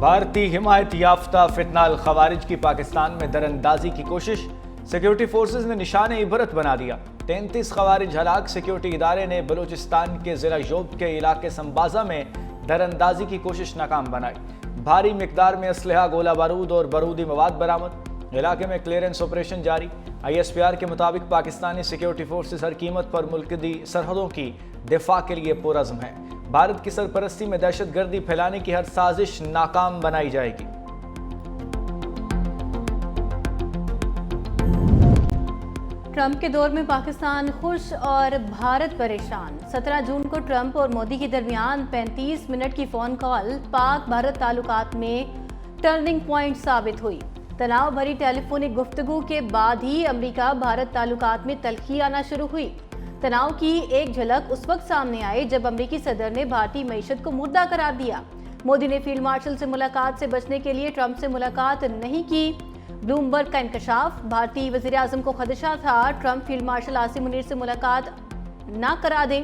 بھارتی حمایت یافتہ فتنہ الخوارج کی پاکستان میں دراندازی کی کوشش، سیکیورٹی فورسز نے نشان عبرت بنا دیا۔ 33 خوارج ہلاک۔ سیکیورٹی ادارے نے بلوچستان کے ضلع یوب کے علاقے سمبازہ میں دراندازی کی کوشش ناکام بنائی۔ بھاری مقدار میں اسلحہ، گولہ بارود اور بارودی مواد برآمد۔ علاقے میں کلیئرنس آپریشن جاری۔ ISPR کے مطابق پاکستانی سیکیورٹی فورسز ہر قیمت پر ملکی سرحدوں کی دفاع کے لیے پرعزم ہیں۔ بھارت کی سرپرستی میں دہشت گردی پھیلانے کی ہر سازش ناکام بنائی جائے گی۔ ٹرمپ کے دور میں پاکستان خوش اور بھارت پریشان۔ 17 جون کو ٹرمپ اور مودی کے درمیان 35 منٹ کی فون کال پاک بھارت تعلقات میں ٹرننگ پوائنٹ ثابت ہوئی۔ تناؤ بھری ٹیلی فونک گفتگو کے بعد ہی امریکہ بھارت تعلقات میں تلخی آنا شروع ہوئی۔ تناؤ کی ایک جھلک اس وقت سامنے آئی جب امریکی صدر نے بھارتی معیشت کو مردہ قرار دیا۔ مودی نے فیلڈ مارشل سے ملاقات سے بچنے کے لیے ٹرمپ سے ملاقات نہیں کی۔ بلومبرگ کا انکشاف۔ بھارتی وزیر اعظم کو خدشہ تھا Trump field marshal Asim Munir سے ملاقات نہ کرا دیں۔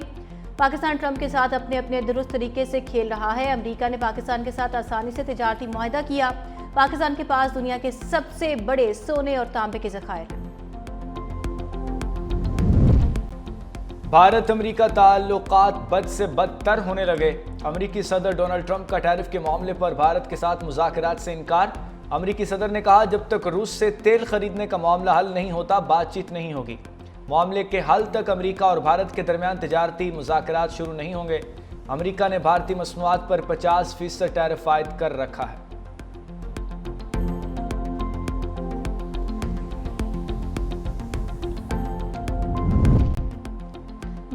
پاکستان ٹرمپ کے ساتھ اپنے درست طریقے سے کھیل رہا ہے۔ امریکہ نے پاکستان کے ساتھ آسانی سے تجارتی معاہدہ کیا۔ پاکستان کے پاس دنیا کے سب سے بڑے سونے اور تانبے کے ذخائر ہیں۔ بھارت امریکہ تعلقات بد سے بدتر ہونے لگے۔ امریکی صدر ڈونلڈ ٹرمپ کا ٹیرف کے معاملے پر بھارت کے ساتھ مذاکرات سے انکار۔ امریکی صدر نے کہا جب تک روس سے تیل خریدنے کا معاملہ حل نہیں ہوتا بات چیت نہیں ہوگی۔ معاملے کے حل تک امریکہ اور بھارت کے درمیان تجارتی مذاکرات شروع نہیں ہوں گے۔ امریکہ نے بھارتی مصنوعات پر 50% ٹیرف عائد کر رکھا ہے۔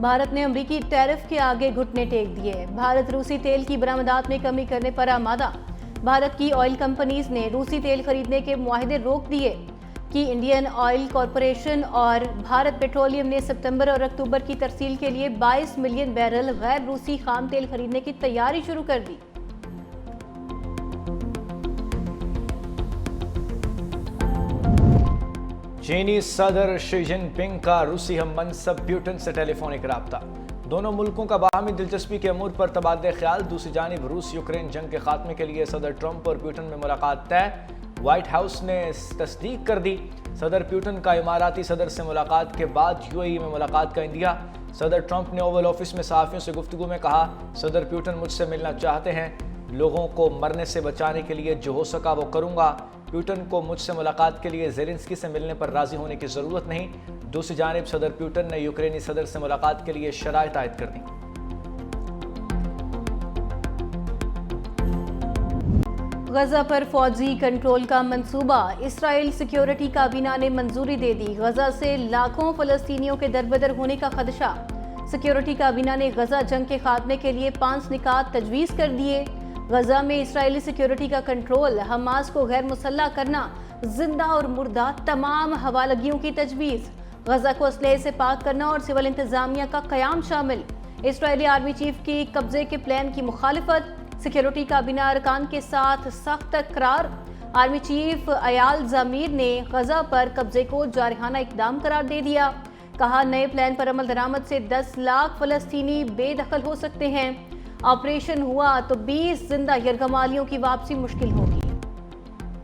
بھارت نے امریکی ٹیرف کے آگے گھٹنے ٹیک دیے۔ بھارت روسی تیل کی برآمدات میں کمی کرنے پر آمادہ۔ بھارت کی آئل کمپنیز نے روسی تیل خریدنے کے معاہدے روک دیے کہ انڈین آئل کارپوریشن اور بھارت پیٹرولیم نے ستمبر اور اکتوبر کی ترسیل کے لیے 22 ملین بیرل غیر روسی خام تیل خریدنے کی تیاری شروع کر دی۔ چینی صدر شی جن پنگ کا روسی ہم منصب پیوٹن سے ٹیلی فونک رابطہ۔ دونوں ملکوں کا باہمی دلچسپی کے امور پر تبادلہ خیال۔ دوسری جانب روس یوکرین جنگ کے خاتمے کے لیے صدر ٹرمپ اور پیوٹن میں ملاقات طے۔ وائٹ ہاؤس نے تصدیق کر دی۔ صدر پیوٹن کا اماراتی صدر سے ملاقات کے بعد UAE میں ملاقات کا عندیہ۔ صدر ٹرمپ نے اوول آفس میں صحافیوں سے گفتگو میں کہا صدر پیوٹن مجھ سے ملنا چاہتے ہیں، لوگوں کو مرنے سے بچانے کے لیے جو ہو سکا وہ کروں گا۔ پیوٹن کو مجھ سے ملاقات کے لیے زیلنسکی سے ملنے پر راضی ہونے کی ضرورت نہیں۔ دوسری جانب صدر پیوٹن نے یوکرینی صدر سے ملاقات کے لیے شرائط عائد کر دیں۔ غزہ پر فوجی کنٹرول کا منصوبہ۔ اسرائیل سیکیورٹی کابینہ نے منظوری دے دی۔ غزہ سے لاکھوں فلسطینیوں کے دربدر ہونے کا خدشہ۔ سیکیورٹی کابینہ نے غزہ جنگ کے خاتمے کے لیے 5 نکات تجویز کر دیے۔ غزہ میں اسرائیلی سیکیورٹی کا کنٹرول، حماس کو غیر مسلح کرنا، زندہ اور مردہ تمام حوالگیوں کی تجویز، غزہ کو اسلحے سے پاک کرنا اور سول انتظامیہ کا قیام شامل۔ اسرائیلی آرمی چیف کی قبضے کے پلان کی مخالفت۔ سیکیورٹی کابینہ ارکان کے ساتھ سخت تکرار۔ آرمی چیف ایال زمیر نے غزہ پر قبضے کو جارحانہ اقدام قرار دے دیا۔ کہا نئے پلان پر عمل درآمد سے 10 لاکھ فلسطینی بے دخل ہو سکتے ہیں۔ آپریشن ہوا تو 20 زندہ یرغمالیوں کی واپسی مشکل ہوگی۔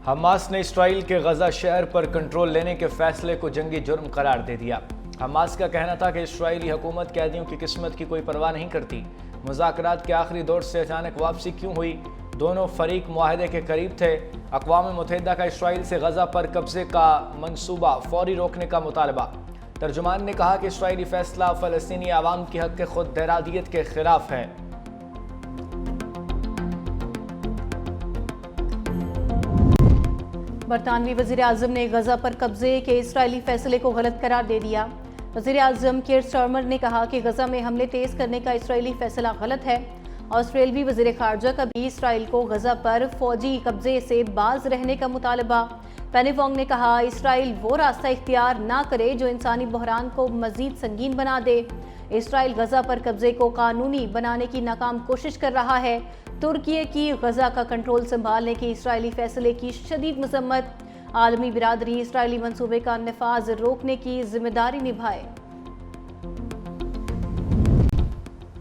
حماس نے اسرائیل کے غزہ شہر پر کنٹرول لینے کے فیصلے کو جنگی جرم قرار دے دیا۔ حماس کا کہنا تھا کہ اسرائیلی حکومت قیدیوں کی قسمت کی کوئی پرواہ نہیں کرتی۔ مذاکرات کے آخری دور سے اچانک واپسی کیوں ہوئی؟ دونوں فریق معاہدے کے قریب تھے۔ اقوام متحدہ کا اسرائیل سے غزہ پر قبضے کا منصوبہ فوری روکنے کا مطالبہ۔ ترجمان نے کہا کہ اسرائیلی فیصلہ فلسطینی عوام کی حق خود ارادیت کے خلاف ہے۔ برطانوی وزیر اعظم نے غزہ پر قبضے کے اسرائیلی فیصلے کو غلط قرار دے دیا۔ وزیر اعظم کیر سٹارمر نے کہا کہ غزہ میں حملے تیز کرنے کا اسرائیلی فیصلہ غلط ہے۔ آسٹریلوی وزیر خارجہ کا بھی اسرائیل کو غزہ پر فوجی قبضے سے باز رہنے کا مطالبہ۔ پینی وانگ نے کہا اسرائیل وہ راستہ اختیار نہ کرے جو انسانی بحران کو مزید سنگین بنا دے۔ اسرائیل غزہ پر قبضے کو قانونی بنانے کی ناکام کوشش کر رہا ہے۔ ترکی کی غزہ کا کنٹرول سنبھالنے کے اسرائیلی فیصلے کی شدید مذمت۔ عالمی برادری اسرائیلی منصوبے کا نفاذ روکنے کی ذمہ داری نبھائے۔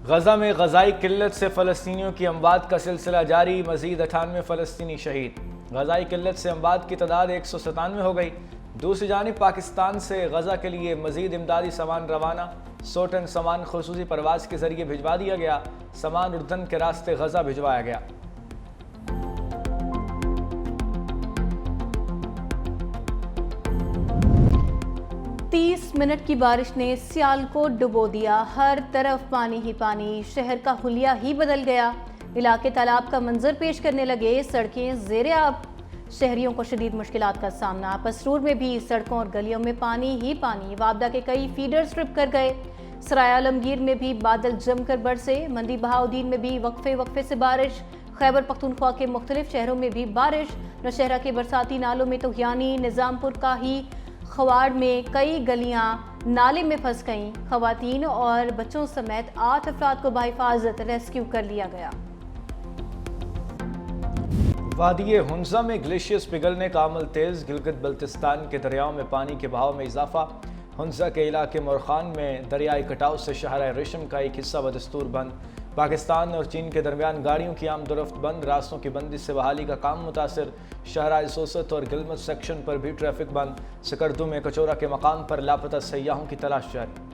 غزہ میں غذائی قلت سے فلسطینیوں کی اموات کا سلسلہ جاری، مزید 98 فلسطینی شہید۔ غذائی قلت سے اموات کی تعداد 197 ہو گئی۔ دوسری جانب پاکستان سے غزہ کے لیے مزید امدادی سامان روانہ، 100 ٹن سامان خصوصی پرواز کے ذریعے بھجوا دیا گیا۔ سامان اردن کے راستے غزہ بھجوایا گیا۔ تیس منٹ کی بارش نے سیالکوٹ ڈبو دیا، ہر طرف پانی ہی پانی، شہر کا حلیہ ہی بدل گیا۔ علاقے تالاب کا منظر پیش کرنے لگے، سڑکیں زیر آب، شہریوں کو شدید مشکلات کا سامنا۔ پسرور میں بھی سڑکوں اور گلیوں میں پانی ہی پانی، وابدہ کے کئی فیڈرز ٹرپ کر گئے۔ سرائے عالمگیر میں بھی بادل جم کر برسے، مندی بہاؤدین میں بھی وقفے سے بارش، خیبر پختونخوا کے مختلف شہروں میں بھی بارش۔ نوشہرہ کے برساتی نالوں میں طغیانی، نظام پور کا ہی خواڑ میں کئی گلیاں نالے میں پھنس گئیں، خواتین اور بچوں سمیت 8 افراد کو بحفاظت ریسکیو کر لیا گیا۔ وادی ہنزہ میں گلیشیئرز پگھلنے کا عمل تیز، گلگت بلتستان کے دریاؤں میں پانی کے بہاؤ میں اضافہ۔ ہنزہ کے علاقے مورخان میں دریائے کٹاؤ سے شاہراہ ریشم کا ایک حصہ بدستور بند۔ پاکستان اور چین کے درمیان گاڑیوں کی آمد و رفت بند، راستوں کی بندش سے بحالی کا کام متاثر۔ شاہراہ سوست اور گلمت سیکشن پر بھی ٹریفک بند۔ سکردو میں کچورا کے مقام پر لاپتہ سیاحوں کی تلاش جاری۔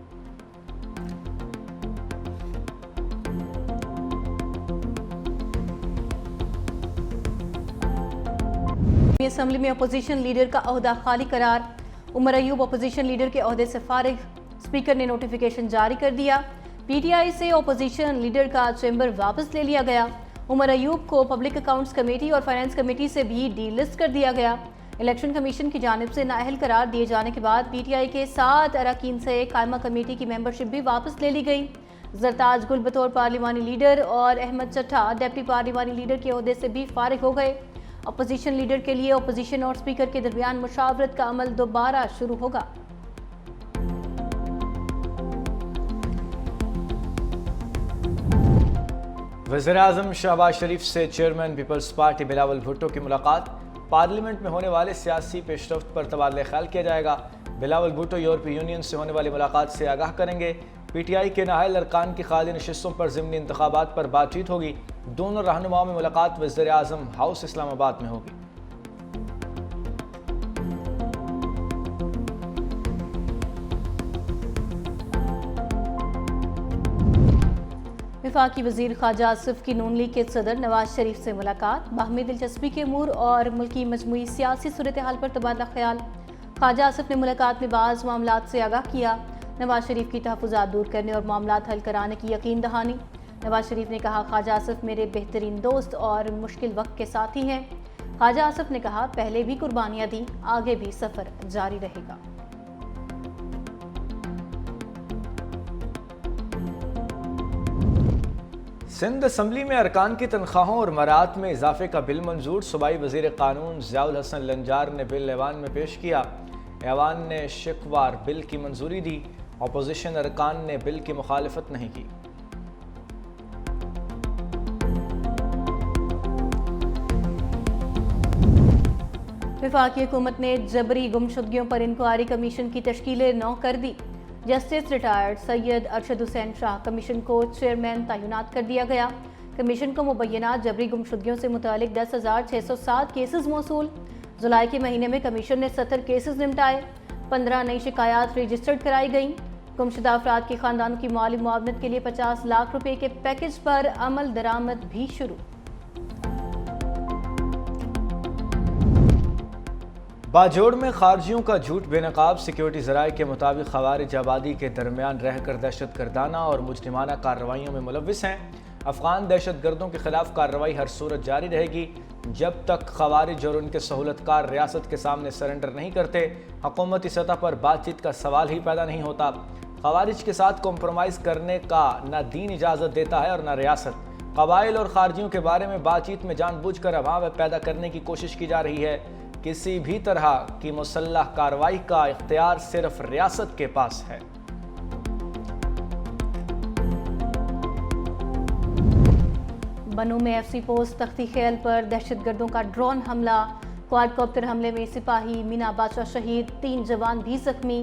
اسمبلی میں اپوزیشن لیڈر کا عہدہ خالی قرار، عمر ایوب اپوزیشن لیڈر کے عہدے سے فارغ، اسپیکر نے نوٹیفیکیشن جاری کر دیا۔ پی ٹی آئی سے اپوزیشن لیڈر کا چیمبر واپس لے لیا گیا۔ عمر ایوب کو پبلک اکاؤنٹس کمیٹی اور فائنانس کمیٹی سے بھی ڈی لسٹ کر دیا گیا۔ الیکشن کمیشن کی جانب سے نااہل قرار دیے جانے کے بعد پی ٹی آئی کے 7 اراکین سے قائمہ کمیٹی کی ممبرشپ بھی واپس لے لی گئی۔ زرتاج گل بطور پارلیمانی لیڈر اور احمد چٹھا ڈپٹی پارلیمانی لیڈر کے عہدے سے بھی فارغ ہو گئے۔ اپوزیشن لیڈر کے لیے اپوزیشن اور اسپیکر کے درمیان مشاورت کا عمل دوبارہ شروع ہوگا۔ وزیراعظم شہباز شریف سے چیئرمین پیپلز پارٹی بلاول بھٹو کی ملاقات، پارلیمنٹ میں ہونے والے سیاسی پیش رفت پر تبادلہ خیال کیا جائے گا۔ بلاول بھٹو یورپی یونین سے ہونے والی ملاقات سے آگاہ کریں گے۔ پی ٹی آئی کے نااہل ارکان کی خالی نشستوں پر ضمنی انتخابات پر بات چیت ہوگی۔ دونوں رہنماؤں میں ملاقات وزیر اعظم ہاؤس اسلام آباد میں ہوگی۔ وفاقی وزیر خارجہ آصف کی نون لیگ کے صدر نواز شریف سے ملاقات، باہمی دلچسپی کے امور اور ملکی مجموعی سیاسی صورتحال پر تبادلہ خیال۔ خارجہ آصف نے ملاقات میں بعض معاملات سے آگاہ کیا، نواز شریف کی تحفظات دور کرنے اور معاملات حل کرانے کی یقین دہانی۔ نواز شریف نے کہا خواجہ آصف میرے بہترین دوست اور مشکل وقت کے ساتھی ہیں۔ خواجہ آصف نے کہا پہلے بھی قربانیاں دیں، آگے بھی سفر جاری رہے گا۔ سندھ اسمبلی میں ارکان کی تنخواہوں اور مراعات میں اضافے کا بل منظور، صوبائی وزیر قانون ضیاء الحسن لنجار نے بل ایوان میں پیش کیا۔ ایوان نے شکوار بل کی منظوری دی، اپوزیشن ارکان نے بل کی مخالفت نہیں کی۔ وفاقی حکومت نے جبری گمشدگیوں پر انکوائری کمیشن کی تشکیل 9 کر دی۔ جسٹس ریٹائرڈ سید ارشد حسین شاہ کمیشن کو چیئرمین تعینات کر دیا گیا۔ کمیشن کو مبینہ جبری گمشدگیوں سے متعلق 10,607 کیسز موصول۔ جولائی کے مہینے میں کمیشن نے 70 کیسز نمٹائے، 15 نئی شکایات رجسٹرڈ کرائی گئیں۔ گمشدہ افراد کے خاندانوں کی مالی معاونت کے لیے 50 لاکھ روپے کے پیکج پر عمل درآمد بھی شروع۔ باجوڑ میں خارجیوں کا جھوٹ بے نقاب، سیکیورٹی ذرائع کے مطابق خوارج آبادی کے درمیان رہ کر دہشت گردانہ اور مجرمانہ کارروائیوں میں ملوث ہیں۔ افغان دہشت گردوں کے خلاف کارروائی ہر صورت جاری رہے گی جب تک خوارج اور ان کے سہولت کار ریاست کے سامنے سرنڈر نہیں کرتے۔ حکومتی سطح پر بات چیت کا سوال ہی پیدا نہیں ہوتا۔ خوارج کے ساتھ کمپرومائز کرنے کا نہ دین اجازت دیتا ہے اور نہ ریاست۔ قبائل اور خارجیوں کے بارے میں بات چیت میں جان بوجھ کر افواہ پیدا کرنے کی کوشش کی جا رہی ہے۔ کسی بھی طرح کی مسلح کارروائی کا اختیار صرف ریاست کے پاس ہے۔ بنوں میں ایف سی پوسٹ تختی خیل پر دہشت گردوں کا ڈرون حملہ، کوارڈ کاپٹر حملے میں سپاہی مینا بادشاہ شہید، 3 جوان بھی زخمی۔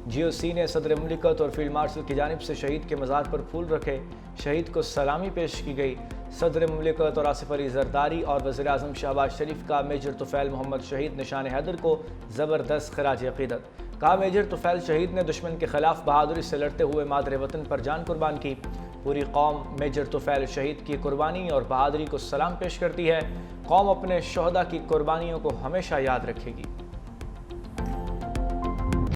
GOC نے صدر مملکت اور فیلڈ مارشل کی جانب سے شہید کے مزار پر پھول رکھے، شہید کو سلامی پیش کی گئی۔ صدر مملکت اور آصف علی زرداری اور وزیر اعظم شہباز شریف کا میجر طفیل محمد شہید نشان حیدر کو زبردست خراج عقیدت۔ کہا میجر طفیل شہید نے دشمن کے خلاف بہادری سے لڑتے ہوئے مادر وطن پر جان قربان کی۔ پوری قوم میجر طفیل شہید کی قربانی اور بہادری کو سلام پیش کرتی ہے۔ قوم اپنے شہداء کی قربانیوں کو ہمیشہ یاد رکھے گی۔